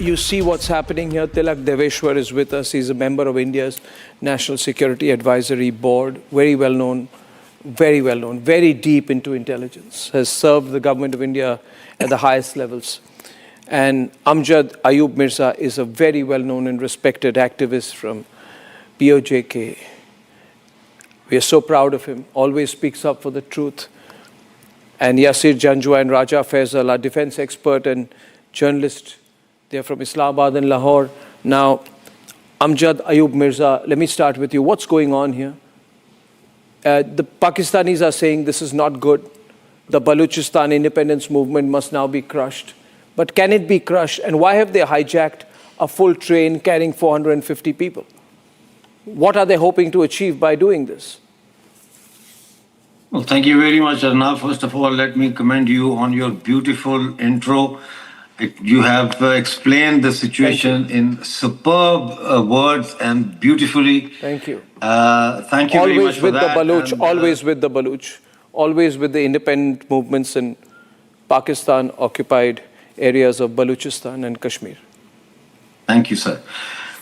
you see what's happening here. Tilak Deveshwar is with us. He's a member of India's National Security Advisory Board, very well known, very deep into intelligence, has served the government of India at the highest levels. And Amjad Ayub Mirza is a very well-known and respected activist from POJK. We are so proud of him, always speaks up for the truth. And Yasir Janjua and Raja Faisal are defense expert and journalist. They're from Islamabad and Lahore. Now, Amjad Ayub Mirza, let me start with you. What's going on here? The Pakistanis are saying this is not good. The Balochistan independence movement must now be crushed. But can it be crushed? And why have they hijacked a full train carrying 450 people? What are they hoping to achieve by doing this? Well, thank you very much, Arnab. First of all, let me commend you on your beautiful intro. You have explained the situation in superb words and beautifully. Thank you. Thank you very much for that. Always with the Baloch, always with the independent movements in Pakistan-occupied areas of Balochistan and Kashmir. Thank you, sir.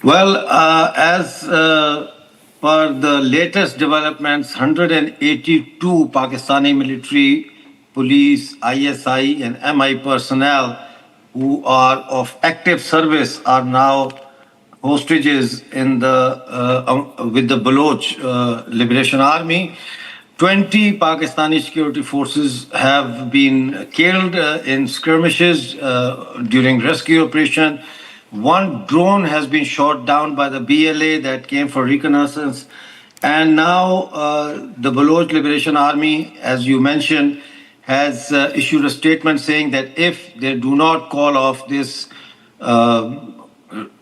Well, as per the latest developments, 182 Pakistani military, police, ISI and MI personnel who are of active service are now hostages in with the Baloch Liberation Army. 20 Pakistani security forces have been killed in skirmishes during rescue operation. One drone has been shot down by the BLA that came for reconnaissance. And now the Baloch Liberation Army, as you mentioned, has issued a statement saying that if they do not call off this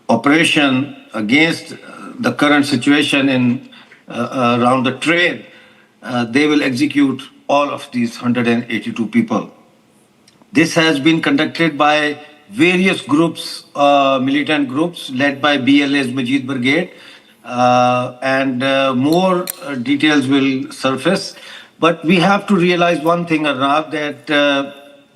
operation against the current situation in around the trade, they will execute all of these 182 people. This has been conducted by various groups, militant groups led by BLA's Majid Brigade, and more details will surface. But we have to realize one thing, Arnab, that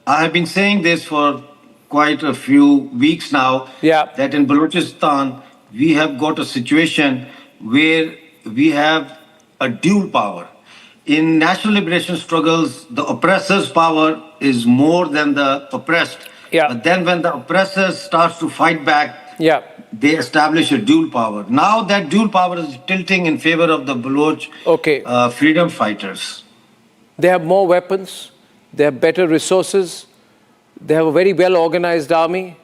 I have been saying this for quite a few weeks now, that in Balochistan, we have got a situation where we have a dual power. In national liberation struggles, the oppressor's power is more than the oppressed. But then when the oppressor starts to fight back, they establish a dual power. Now that dual power is tilting in favor of the Baloch freedom fighters. They have more weapons, they have better resources, they have a very well-organized army,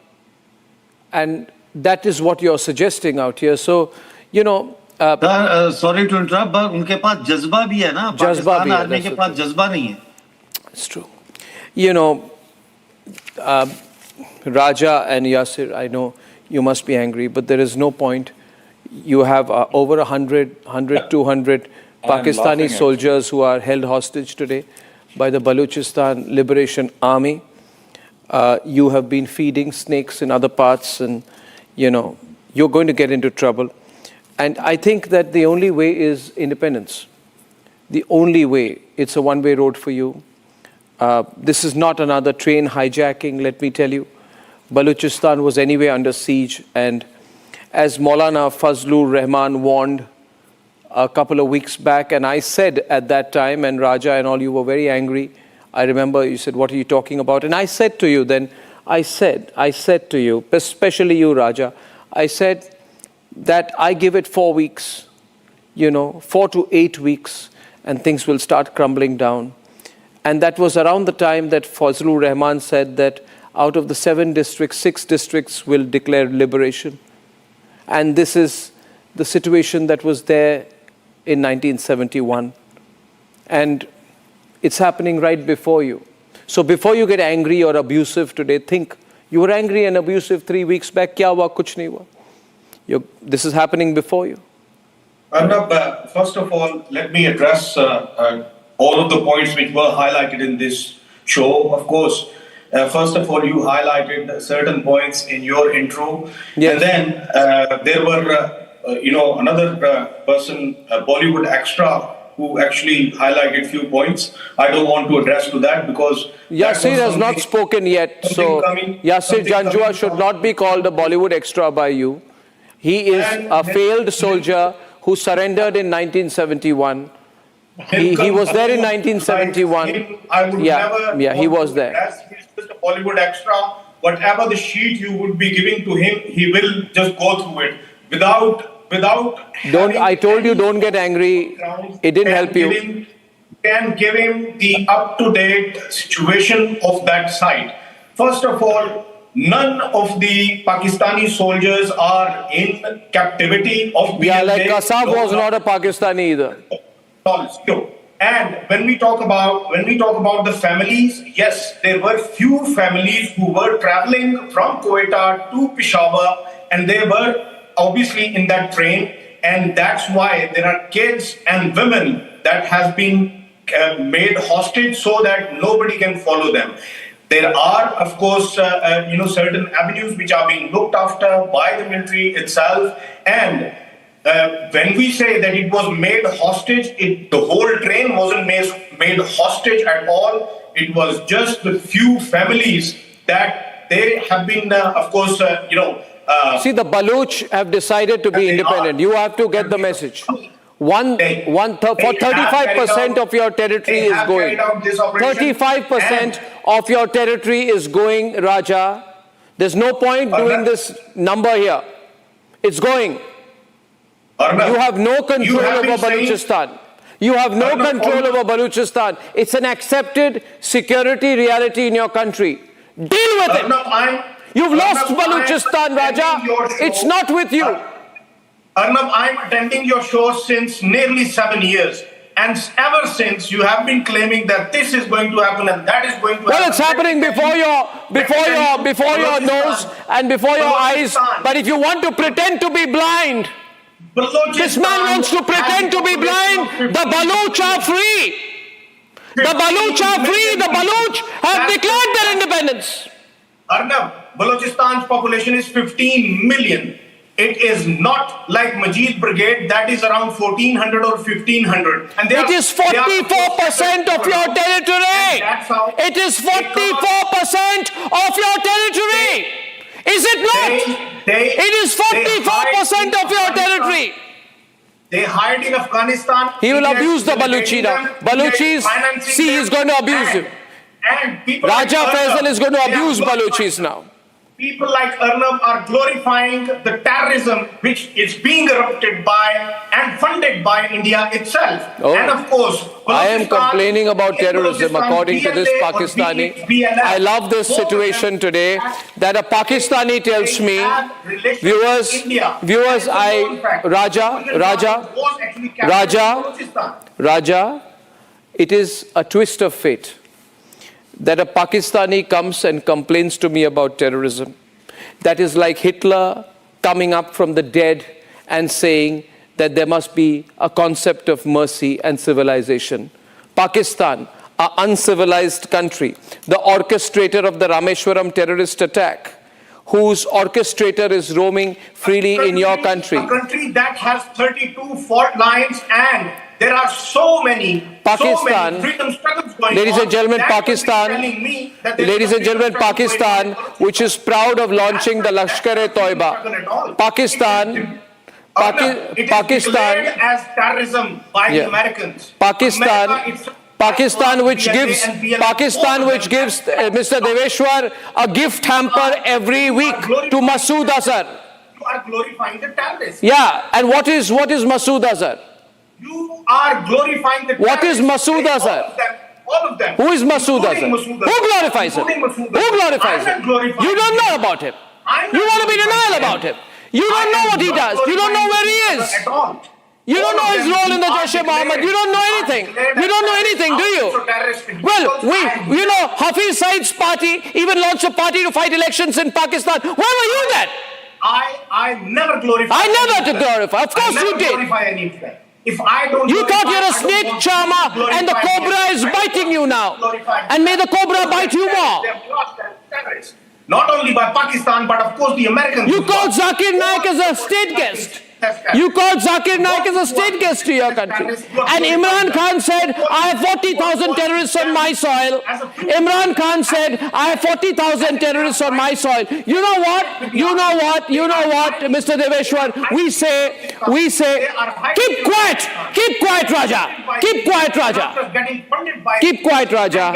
and that is what you're suggesting out here. So, you know... sorry to interrupt, but उनके पास जज्बा भी है ना, Pakistan army के पास जज्बा नहीं है. It's true. You know, Raja and Yasir, I know you must be angry, but there is no point. You have over 200 Pakistani soldiers who are held hostage today by the Balochistan Liberation Army. You have been feeding snakes in other parts, and, you know, you're going to get into trouble. And I think that the only way is independence. The only way. It's a one-way road for you. This is not another train hijacking, let me tell you. Balochistan was anyway under siege, and as Maulana Fazlur Rahman warned a couple of weeks back, and I said at that time, and Raja and all, you were very angry. I remember you said, what are you talking about? And I said to you then, I said to you, especially you, Raja, I said that I give it 4 weeks, you know, 4 to 8 weeks, and things will start crumbling down. And that was around the time that Fazlur Rahman said that out of the 7 districts, 6 districts will declare liberation. And this is the situation that was there in 1971. And it's happening right before you. So before you get angry or abusive today, think, you were angry and abusive 3 weeks back, kya hua, kuch nahi hua. This is happening before you. Arnab, first of all, let me address all of the points which were highlighted in this show. Of course, first of all, you highlighted certain points in your intro. And then there were, you know, another person, a Bollywood extra, who actually highlighted few points. I don't want to address to that because Yasir has not spoken yet, so Yasir Janjua should not be called a Bollywood extra by you. He is a failed soldier who surrendered in 1971. He was there in 1971. I would Yeah, he was there. He's just a Bollywood extra. Whatever the sheet you would be giving to him, he will just go through it without. I told you, don't get angry. It didn't help you. Can give him the up-to-date situation of that site. First of all, none of the Pakistani soldiers are in captivity of BLA. Yeah, like Kasab was not a Pakistani either. And when we talk about the families, yes, there were few families who were traveling from Quetta to Peshawar, and they were obviously in that train, and that's why there are kids and women that has been made hostage so that nobody can follow them. There are, of course, certain avenues which are being looked after by the military itself, and when we say that it was made hostage, the whole train wasn't made hostage at all. It was just the few families that they have been, of course, See, the Baloch have decided to be independent. You have to get the message. For 35% of your territory is going. 35% of your territory is going, Raja. There's no point doing this number here. It's going. You have no control over Balochistan. You have no control over Balochistan. It's an accepted security reality in your country. Deal with it. You've lost Balochistan, Raja. It's not with you. Arnab, I'm attending your show since nearly 7 years. And ever since, you have been claiming that this is going to happen and that is going to happen. Well, it's happening before your nose and before your eyes. But if you want to pretend to be blind, this man wants to pretend to be blind. The Baloch are free. The Baloch are free. The Baloch have declared their independence. Arnab, Balochistan's population is 15 million. It is not like Majid Brigade that is around 1400 or 1500. And it is 44% of your territory. It is 44% of your territory. Is it not? It is 44% of your territory. They hide in Afghanistan. He will abuse the Balochi now. Balochis, see, he's going to abuse you. Raja Faisal is going to abuse Balochis now. People like Arnab are glorifying the terrorism which is being erupted by and funded by India itself. Oh. And of course, I am complaining about terrorism according to this Pakistani. I love this situation today that a Pakistani tells me, Raja, it is a twist of fate that a Pakistani comes and complains to me about terrorism. That is like Hitler coming up from the dead and saying that there must be a concept of mercy and civilization. Pakistan, an uncivilized country, the orchestrator of the Rameshwaram terrorist attack, whose orchestrator is roaming freely in your country. A country that has 32 fault lines and there are so many freedom struggles going on. Ladies and gentlemen, Pakistan, which is proud of launching the Lashkar-e-Toiba. Pakistan as terrorism by the Americans. Pakistan, which gives Mr. Deveshwar a gift hamper every week to Masood Azhar. You are glorifying the terrorists. Yeah, and what is Masood Azhar? You are glorifying the terrorists. What is Masood Azhar? All of them. Who is Masood Azhar? Who glorifies him? Who glorifies him? You don't know about him. You want to be denial about him. You don't know what he does. You don't know where he is. You don't know his role in the Jaish-e-Mohammed. You don't know anything. You don't know anything, do you? Well, Hafiz Saeed's party even launched a party to fight elections in Pakistan. Where were you then? I never glorified. I never to glorify. Of course you did. If I don't, you thought you're a snake charmer and the cobra is biting you now. And may the cobra bite you more. Not only by Pakistan, but of course the Americans. You called Zakir Naik as a state guest. You called Zakir Naik as a state guest to your country. And Imran Khan said, I have 40,000 terrorists on my soil. Imran Khan said, I have 40,000 terrorists on my soil. You know what, Mr. Deveshwar, we say, keep quiet, Raja. Keep quiet, Raja. Keep quiet, Raja.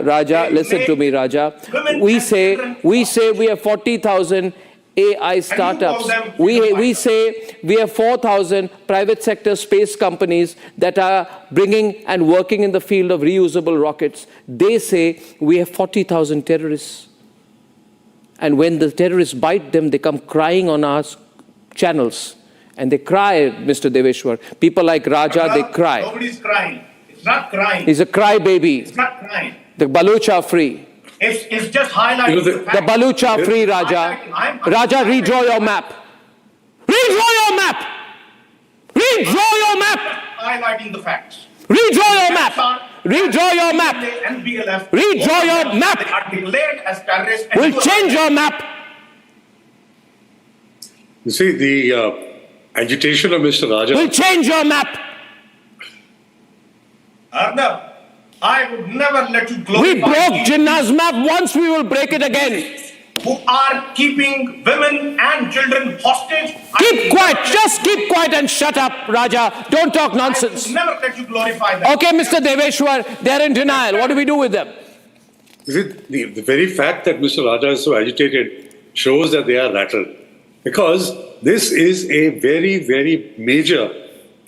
Raja, listen to me, Raja. We say we have 40,000 AI startups. We say we have 4,000 private sector space companies that are bringing and working in the field of reusable rockets. They say we have 40,000 terrorists. And when the terrorists bite them, they come crying on our channels. And they cry, Mr. Deveshwar. People like Raja, they cry. Nobody's crying. It's not crying. He's a crybaby. It's not crying. The Baloch are free. It's just highlighting the The Baloch are free, Raja. Raja, redraw your map. Redraw your map. Redraw your map. Highlighting the facts. Redraw your map. Redraw your map. And BLF. Redraw your map. They are declared as terrorists. We'll change your map. You see, the agitation of Mr. Raja. We'll change your map. Arnab, I would never let you glorify We broke these Jinnah's map once, we will break it again. who are keeping women and children hostage. Keep quiet. Just keep quiet and shut up, Raja. Don't talk nonsense. I would never let you glorify them. Okay, Mr. Deveshwar, they're in denial. What do we do with them? You see, the very fact that Mr. Raja is so agitated shows that they are rattled. Because this is a very, very major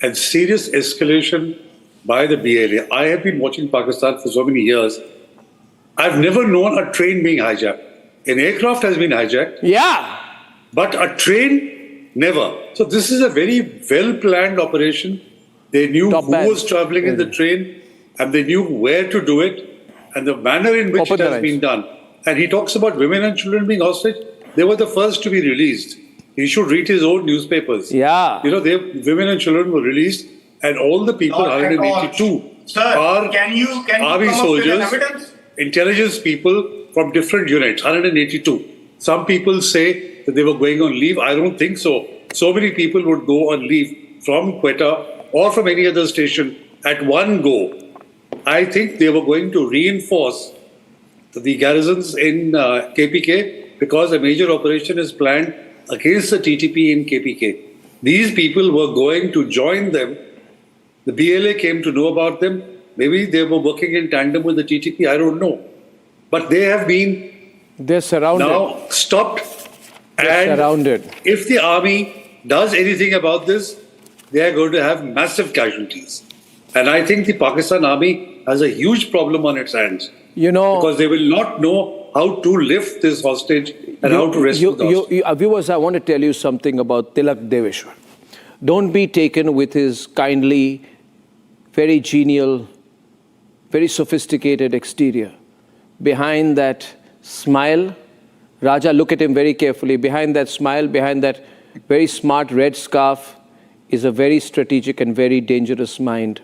and serious escalation by the BLA. I have been watching Pakistan for so many years. I've never known a train being hijacked. An aircraft has been hijacked, Yeah. but a train, never. So this is a very well-planned operation. They knew Top who man. was traveling in the train, and they knew where to do it, and the manner in which Open it the has eyes. been done. And he talks about women and children being hostage. They were the first to be released. He should read his own newspapers. Yeah. You know, women and children were released, and all the people, Not at all. 182, Sir, are can you army come up with an soldiers, evidence? intelligence people from different units, 182. Some people say that they were going on leave. I don't think so. So many people would go on leave from Quetta or from any other station at one go. I think they were going to reinforce the garrisons in KPK because a major operation is planned against the TTP in KPK. These people were going to join them. The BLA came to know about them. Maybe they were working in tandem with the TTP. I don't know. But they have been They're surrounded. now stopped. They're And surrounded. if the army does anything about this, they are going to have massive casualties. And I think the Pakistan army has a huge problem on its hands. You know, Because they will not know how to lift this hostage and how to rescue the hostage. viewers, I want to tell you something about Tilak Deveshwar. Don't be taken with his kindly, very genial, very sophisticated exterior. Behind that smile, Raja, look at him very carefully. Behind that smile, behind that very smart red scarf is a very strategic and very dangerous mind.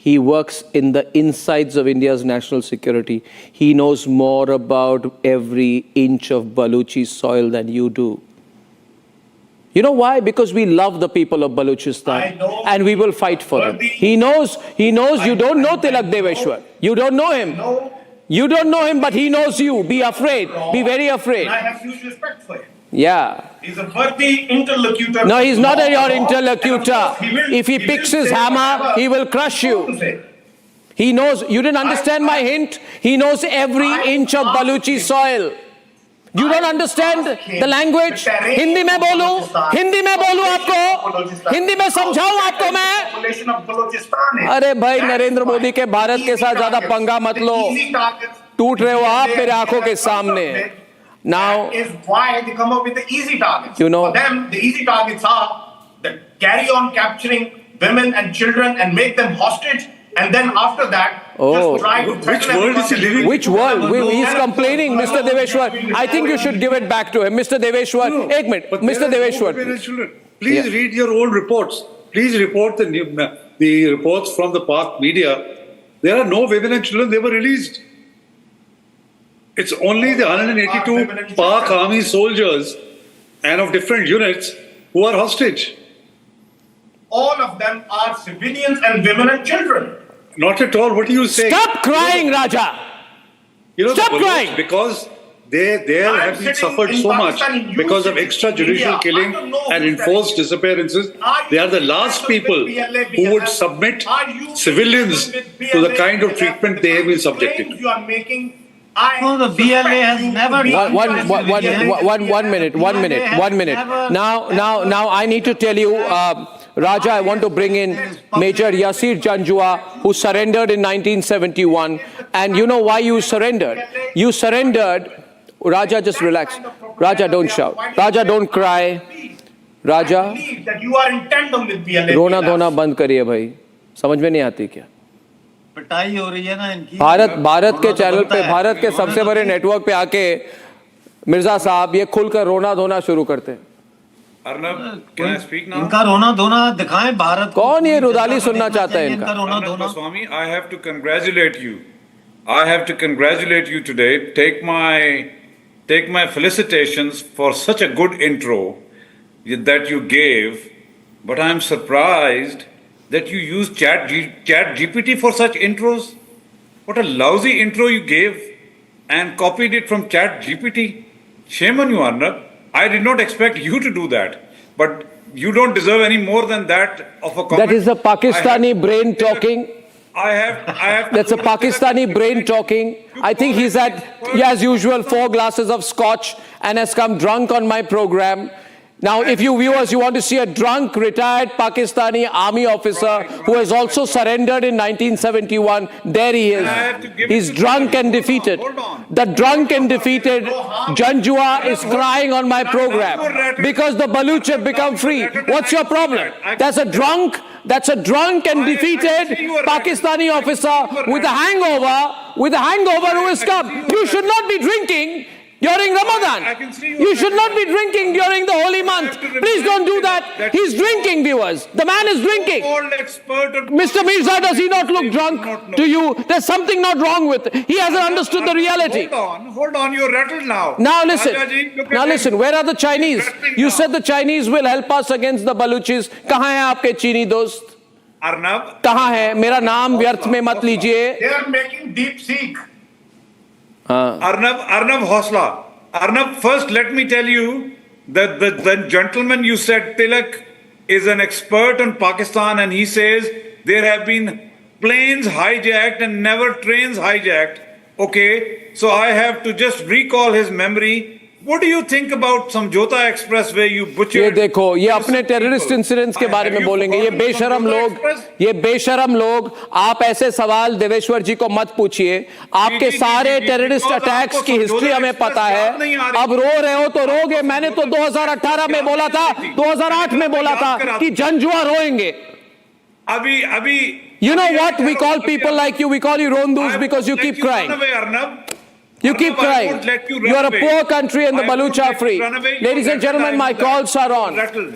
He works in the insides of India's national security. He knows more about every inch of Balochi soil than you do. You know why? Because we love the people of I Balochistan know. and we will fight for them. He knows you don't know Tilak Deveshwar. You don't know him. No. You don't know him, but he knows you. Be afraid. Be very afraid. And I have huge respect for him. Yeah. He's a worthy interlocutor. No, he's not your And of interlocutor. course, If he picks his say hammer, whatever he will crush he wants you. to say. He knows. You didn't understand my hint? He knows every inch of Balochi soil. You don't understand the language? Hindi में बोलूं? हिंदी में बोलूं आपको? हिंदी में समझाऊं आपको मैं? Population of Balochistan is. अरे भाई That नरेंद्र is मोदी के भारत के easy साथ ज्यादा targets. पंगा मत The लो. easy targets. टूट रहे हो आप मेरे आंखों के That सामने. Now, is why they come up with the easy targets. You know- For them, the easy targets are that carry on capturing women and children and make them hostage, and then after that, Oh. just try to Which threaten world is he everyone. living? which world? He's complaining, Mr. Deveshwar. I think you should give it back to him. Mr. Deveshwar, No, एक minute. but there Mr. are no Deveshwar. women and children. Please Yeah. read your own reports. Please report the reports from the Pak media. There are no women and children. They were released. It's only the Women 182 and Pak children. army soldiers and of different units who are hostage. All of them are civilians and women and children. Not at all. What are you saying? Stop crying, Raja. You know, Stop the Baloch, crying. because they I am have been sitting suffered in so much Pakistan, you because of sitting in extrajudicial India. I killing don't know and who's enforced telling. disappearances. Are They you are the last in tandem people with BLA, who would BLF? submit Are you civilians in tandem with to the BLA, kind of BLF? treatment they have been subjected Claims to. you are making. I No, the BLA has suspect you never to be done One influenced. minute. Never- Now I need to tell you, Raja, I want to bring in Major Yasir Janjua, who surrendered in 1971. And you know why you surrendered? You surrendered. Raja, just relax. Raja, don't shout. Raja, don't cry. Raja, I believe that you are in tandem with BLA. रोना BLF. धोना बंद करिए भाई. समझ में नहीं आती क्या? पिटाई हो रही है ना इनकी। भारत के रोना तो चैनल बनता पे, है। भारत के रोना सबसे तो बड़े ठीक। नेटवर्क पे आके मिर्जा साहब ये खुलकर रोना धोना शुरू करते हैं। Arnab, can I speak now? इनका रोना धोना दिखाएं भारत को। कौन ये पूरी रुदाली जनता को सुनना देखना चाहता है चाहिए इनका? रोना Arnab धोना। Goswami, I have to congratulate you. I have to congratulate you today. Take my felicitations for such a good intro that you gave. But I am surprised that you used Chat GPT for such intros. What a lousy intro you gave and copied it from Chat GPT. Shame on you, Arnab. I did not expect you to do that. But you don't deserve any more than that of a comment. That is a Pakistani brain talking. I have. That's a Pakistani brain talking. I think he's had, as usual, 4 glasses of scotch and has come drunk on my program. Now, if you viewers, you want to see a drunk, retired Pakistani army officer who has also surrendered in 1971, there he is. He's drunk and defeated. The drunk and defeated Janjua is crying on my program because the Baluch have become free. What's your problem? That's a drunk and defeated Pakistani officer with a hangover who has come. You should not be drinking during Ramadan. You should not be drinking during the holy month. Please don't do that. He's drinking, viewers. The man is drinking. Mr. Mirza, does he not look drunk to you? There's something not wrong with it. He hasn't understood the reality. Hold on, you're rattled now. Now listen. Rajaji, look Now at listen. him. Where are the Chinese? Rattling You now. said the Chinese will help us against the Baluchis. कहाँ हैं आपके चीनी दोस्त? Arnab, कहाँ हैं? मेरा नाम व्यर्थ में मत लीजिए. They are making deep seek. Arnab Hosla. Arnab, first let me tell you that the gentleman you said, Tilak, is an expert on Pakistan, and he says there have been planes hijacked and never trains hijacked. Okay, so I have to just recall his memory. What do you think about some Jaffar Express where you ये butchered? देखो, ये अपने innocent terrorist people? Incidents के बारे में Have you बोलेंगे. ये forgotten बेशरम some Jaffar लोग, Express? ये बेशरम लोग, आप ऐसे सवाल देवेश्वर जी को मत पूछिए. आपके जी, सारे जी, टेररिस्ट because अटैक्स आपको की हिस्ट्री Jaffar हमें Express पता याद नहीं आ है. रही. अब रो रहे हो तो रोगे. मैंने तो 2018 में बोला था, 2008 में बोला था कि Janjua रोएंगे. Abhi, You know what? We call people like you, we call you Rondus because you keep crying. Run away, Arnab. You Arnab, keep I crying. won't let you run You're a away. poor country and the I won't Baluch let are you free. run away. Ladies You're and gentlemen, my rattled. calls are on. Rattled.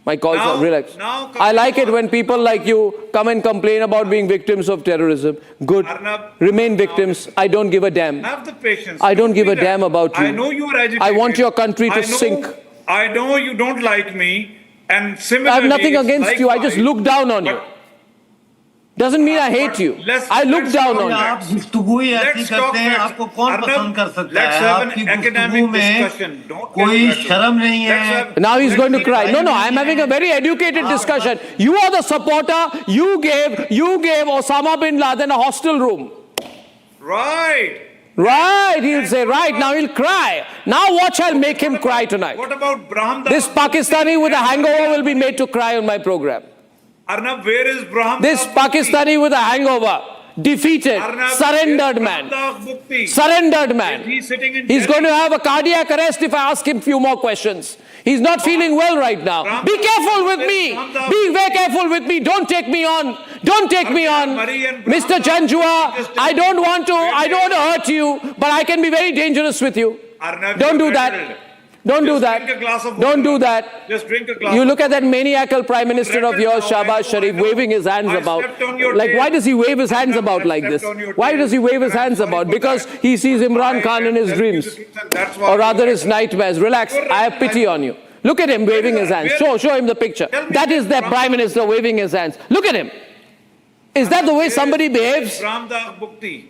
My calls Now- are relax. now I like it come when people like you come and complain about being victims of terrorism. Good. Arnab, Remain now victims. I don't give a damn. Have the patience. I don't give be a damn that. about you. I know you are agitated. I want your country to I know- sink. I know you don't like me, and I similarly, have nothing it's against you. I just likewise. look down on you. But Doesn't mean I hate you. I look down on you. आप गुफ्तगू ही ऐसी Let's talk करते हैं, facts. आपको कौन Arnab, पसंद कर सकता let's है? have an आपकी academic गुफ्तगू में discussion. Don't get कोई rattled. शर्म नहीं Let's है. have- Now he's going to cry. No, नहीं I'm having a है. very educated discussion. You are the supporter. You gave Osama bin Laden a hostel room. Right. Right, he'll say, right, now he'll cry. Now watch, I'll make him cry tonight. What about Braham Das? This Pakistani with a hangover will be made to cry on my program. Arnab, where is Braham This Das Pakistani with a hangover, defeated, Arnab, surrendered where is man. Braham Das Mukti? Surrendered man. He's sitting in He's Delhi. going to have a cardiac arrest if I ask him a few more questions. He's not feeling well right now. Be careful with me. Be very careful with me. Don't take me on. Don't take me on. Mr. Janjua, I don't want to hurt you, but I can be very dangerous with you. Arnab, Don't do you're that. rattled. Don't do Just that. drink a glass of Don't water. do that. Just drink a glass You of look at that maniacal prime minister of yours, Shehbaz Sharif, waving his hands about. Like, why does he wave his hands about like this? Why does he wave his hands about? Because he sees Imran Khan in his dreams. Or rather his nightmares. Relax. I have pity on you. Look at him waving his hands. Where- Show him the picture. Tell me That is where the Ram- Prime Minister waving his hands. Look at him. Is that the way somebody behaves? Ramda Bhukti.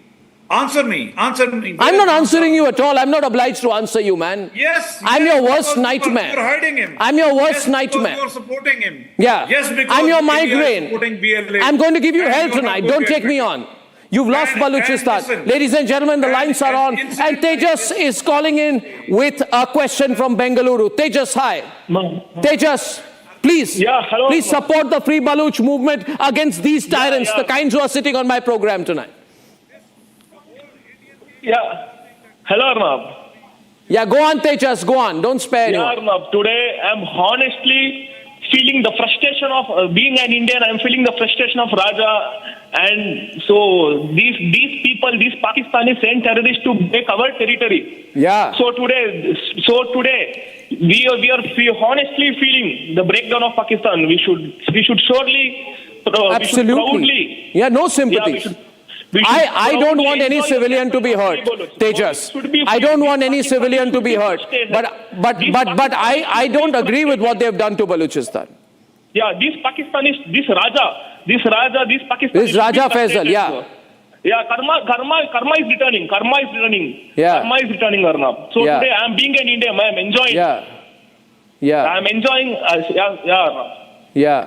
Answer me. Answer me. I'm not answering you at all. I'm not obliged to answer you, man. Yes. I'm yes, your worst because nightmare. You're hiding him. I'm your worst Yes, because nightmare. You're supporting him. Yeah. Yes, because I'm your India is migraine. supporting BLA. I'm going to give you And hell you're not tonight. going Don't to take me admit it. on. You've lost And Balochistan. listen, Ladies and gentlemen, the and- lines are on. and And Tejas is calling in with a question from Bengaluru. Tejas, hi. Tejas, please. Yeah, hello. Please support the Free Baloch movement against these tyrants, the kinds who are sitting on my program tonight. Yeah. Hello, Arnab. Yeah, go on, Tejas, go on. Don't spare Yeah, anyone. Arnab. Today, I'm honestly feeling the frustration of being an Indian. I'm feeling the frustration of Raja. And so these people, these Pakistanis send terrorists to break our territory. Yeah. So today, we are honestly feeling the breakdown of Pakistan. We should surely, Absolutely. proudly. Yeah, no Yeah, sympathies. we should I don't proudly want any enjoy civilian to be the hurt, Baloch. Tejas. Should be I don't free. want any Pakistan civilian to should be hurt. frustrated. But These I Pakistanis don't should be agree with what frustrated. they've done to Balochistan. Yeah, these Pakistanis, this Pakistani. This Raja Faisal, yeah. Yeah, karma is returning. Yeah. Karma is returning, Arnab. So Yeah. today I'm being an Indian. I'm enjoying. Yeah. I'm enjoying. Arnab. Yeah.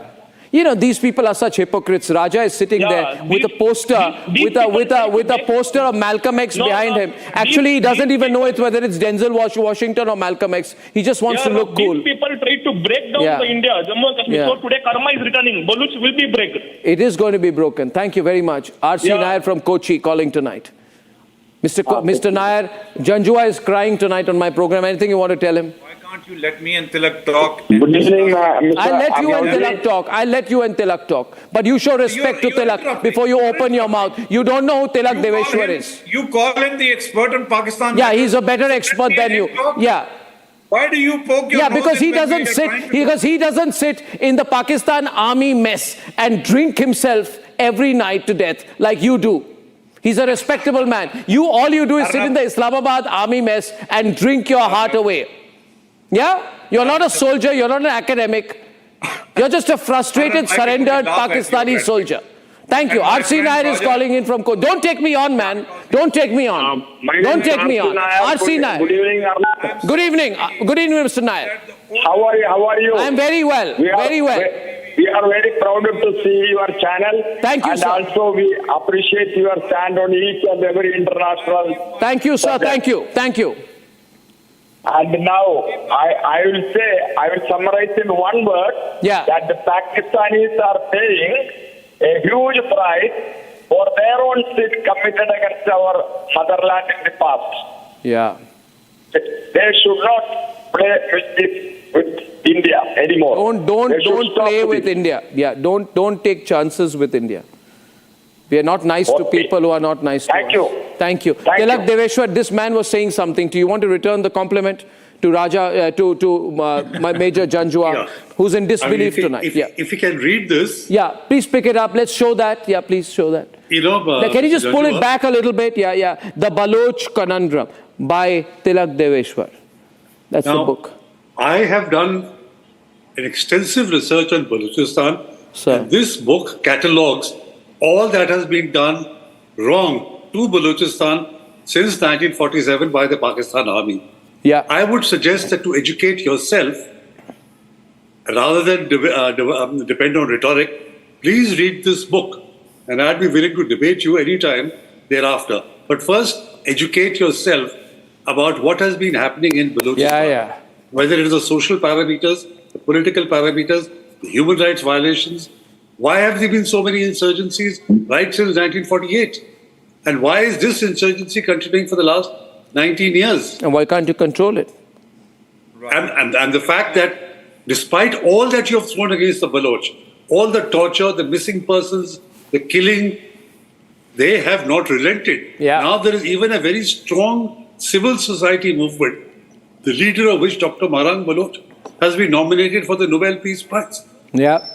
You know, these people are such hypocrites. Raja is sitting Yeah, there with a these- poster, these with a people- poster of Malcolm X No, behind no, him. Actually, he these- doesn't these even know people- whether it's Denzel Washington or Malcolm X. He just wants to look cool. These people try to break down Yeah. the India, Jammu and Kashmir. Yeah. So today karma is returning. Baloch will be break. It is going to be broken. Thank you very much. R.C. Yeah. Nair from Kochi calling tonight. Mr. Nair, Janjua is crying tonight on my program. Anything you want to tell him? Why can't you let me and Tilak talk? Good evening, Mr. I'll let you and Arnab. Tilak talk. I'll let you and Tilak talk. But you show respect You're to Tilak interrupting. before you open your mouth. You don't know who Tilak You call Deveshwar him- is. You call him the expert on Pakistan. Yeah, matters. he's a better Let expert me than and you. him talk. Yeah. Why do you poke your Yeah, nose because in he when we doesn't are sit trying to because he doesn't sit in the Pakistan army mess and drink himself every night to death like you do. He's a respectable man. All you do is sit in the Islamabad army mess and drink your heart away. Yeah? You're not a soldier, you're not an academic. You're just a frustrated, I can surrendered laugh at you, Pakistani but- soldier. Thank you. And my R.C. friend Nair is Raja- calling in from Don't take me on, man. Don't take me on. My name Don't is take me R.C. on. Nair. R.C. Good Nair. evening, Arnab. Good evening. Good evening, Mr. Nair. How are you? How are you? I'm very well. Very well. We are very proud to see your channel. Thank you, and sir. also we appreciate your stand on each and every international. Thank you, sir. Thank you. Thank you. And now I will summarize in one word. Yeah. That the Pakistanis are paying a huge price for their own sins committed against our motherland in the past. Yeah. They should not play with India anymore. Don't They should stop play with it. India. Yeah. Don't take chances with India. We are not nice to Okay. people who are not nice to us. Thank you. Thank you. Thank Tilak you. Deveshwar, this man was saying something to you. You want to return the compliment to Raja, to my Major Janjua, Yeah. who's in I mean, disbelief tonight. if you can read this, Yeah, please pick it up. Let's show that. Yeah, please show that. Now, can you just pull it Janjua, back a little bit? Yeah. The Baloch Conundrum by Tilak Deveshwar. That's the Now, book. I have done an extensive research on Balochistan. Sir. And this book catalogues all that has been done wrong to Balochistan since 1947 by the Pakistan Army. Yeah. I would suggest that to educate yourself, rather than depend on rhetoric, please read this book. And I'd be willing to debate you anytime thereafter. But first, educate yourself about what has been happening in Balochistan. Yeah. Whether it is the social parameters, the political parameters, the human rights violations. Why have there been so many insurgencies right since 1948? And why is this insurgency continuing for the last 19 years? And why can't you control it? And the fact that despite all that you have thrown against the Baloch, all the torture, the missing persons, the killing, they have not relented. Yeah. Now there is even a very strong civil society movement, the leader of which Dr. Marang Baloch has been nominated for the Nobel Peace Prize. Yeah.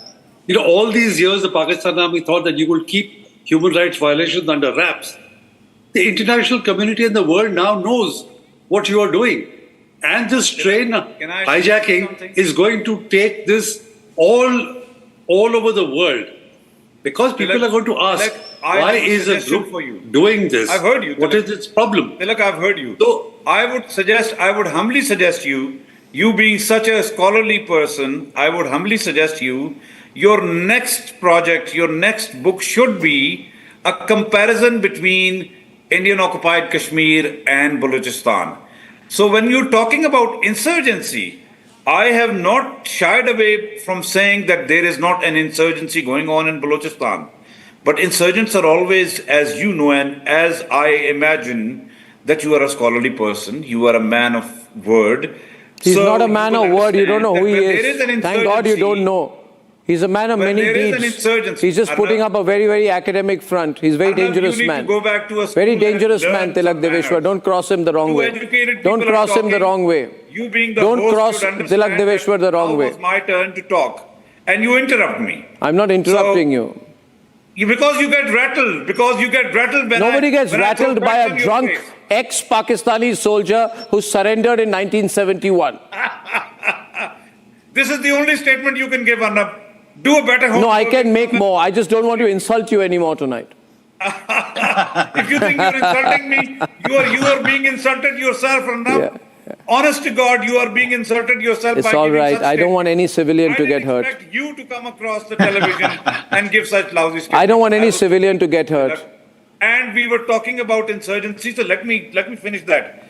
You know, all these years the Pakistan Army thought that you would keep human rights violations under wraps. The international community and the world now knows what you are doing. And this train Can I say hijacking something? is going to take this all over the world. Because people are going to ask, Tilak, I why have a is a suggestion group for you. doing this? I've heard you, What Tilak. is its problem? Tilak, I've heard you. So- I would humbly suggest you being such a scholarly person, I would humbly suggest your next project, your next book should be a comparison between Indian occupied Kashmir and Balochistan. So when you're talking about insurgency, I have not shied away from saying that there is not an insurgency going on in Balochistan. But insurgents are always, as you know, and as I imagine that you are a scholarly person, you are a man of word. He's So not a you man will of word. You don't know who he understand that when there is. an Thank God you insurgency- don't know. He's a man of When many there is an deeds. insurgency, He's just Arnab- putting up a very, very academic front. He's a very Arnab, dangerous you need man. to go back to a Very school and dangerous learn man, Tilak some Deveshwar. manners. Don't cross him the wrong Two way. educated Don't people are cross him the talking. wrong way. You being the Don't host cross should understand Tilak Deveshwar the wrong now way. was my turn to talk, and you interrupt me. I'm not interrupting you. Because you get rattled when Nobody gets when I throw rattled by facts a in your drunk face. ex-Pakistani soldier who surrendered in 1971. This is the only statement you can give, Arnab. Do a better No, I homework. can make more. I just don't want to insult you anymore tonight. If you think you're insulting me, you are being insulted yourself, Arnab. Yeah. Honest to God, you are being insulted yourself. It's by all giving right. such I don't want any civilian to get I hurt. didn't expect you to come across the television and give such lousy statements. I don't want any was- civilian to get hurt. And we were talking about insurgency, so let me finish that.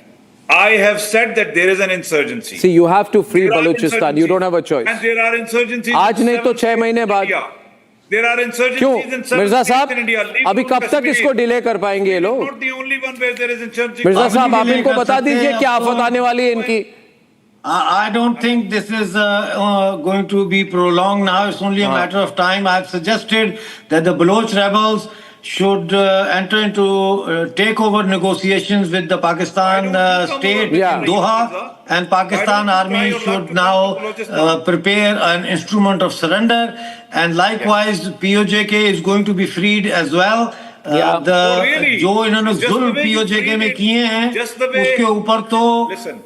I have said that there is an insurgency. See, you have to free There are Balochistan. You don't have a choice. And there are insurgencies. आज in नहीं तो 7 6 महीने states in बाद। India. There are insurgencies क्यों in 7 Mirza states साहब in India. Leave अभी alone कब तक Kashmir. इसको डिले कर पाएंगे ये It is लोग? not the only one where there is insurgency. Mirza अभी साहब आप delay इनको कर बता सकते दीजिए हैं, क्या अब तो- आफत आने वाली है इनकी। I don't think this is going to be prolonged now. It's only a matter of time. I've suggested that the Baloch rebels should enter into takeover negotiations with the Pakistan state Yeah. in Doha, and Pakistan army should now prepare an instrument of surrender, and likewise POJK is going to be freed as well. Yeah. Oh, really? जो इन्होंने Just the जुल्म way you POJK में treat it, किए हैं just the way- उसके ऊपर तो Listen.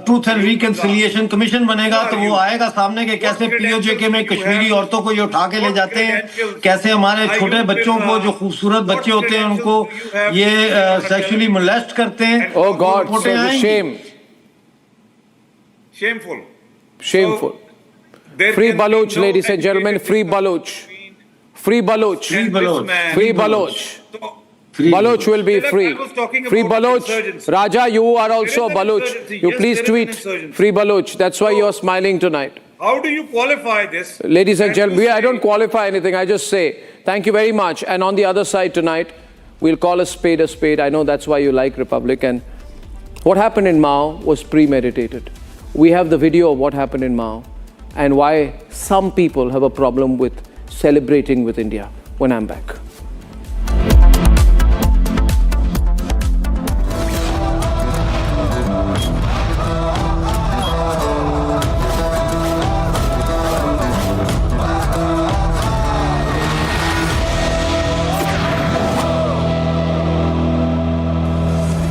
Truth and reconciliation commission बनेगा Who तो are वो you? आएगा सामने के कैसे What पीओजेके में credentials do you Kashmiri have? औरतों को ये उठा के ले What जाते हैं credentials? कैसे हमारे Are छोटे you बच्चों with, को जो खूबसूरत what बच्चे होते हैं उनको credentials do you have ये to be on a sexually television? Molest करते हैं And- Oh God, रिपोर्टें so आएंगी। shame, Shameful. shameful. There Free can be Baloch, no ladies and gentlemen, educated free discussion Baloch. between- Free Baloch. Free and Baloch. this man. Free Baloch. So, Free Baloch will be Tilak, free. I was talking Free about Baloch. insurgency. Raja, you are also a is an Baloch. insurgency. You Yes, please there is an tweet insurgency. Free Baloch. That's why you're smiling tonight. How do you qualify this? Ladies and to gentlemen, I say- don't qualify anything. I just say thank you very much. And on the other side tonight, we'll call a spade a spade. I know that's why you like Republic. And what happened in Mao was premeditated. We have the video of what happened in Mao and why some people have a problem with celebrating with India when I'm back.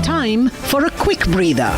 Time for a quick breather.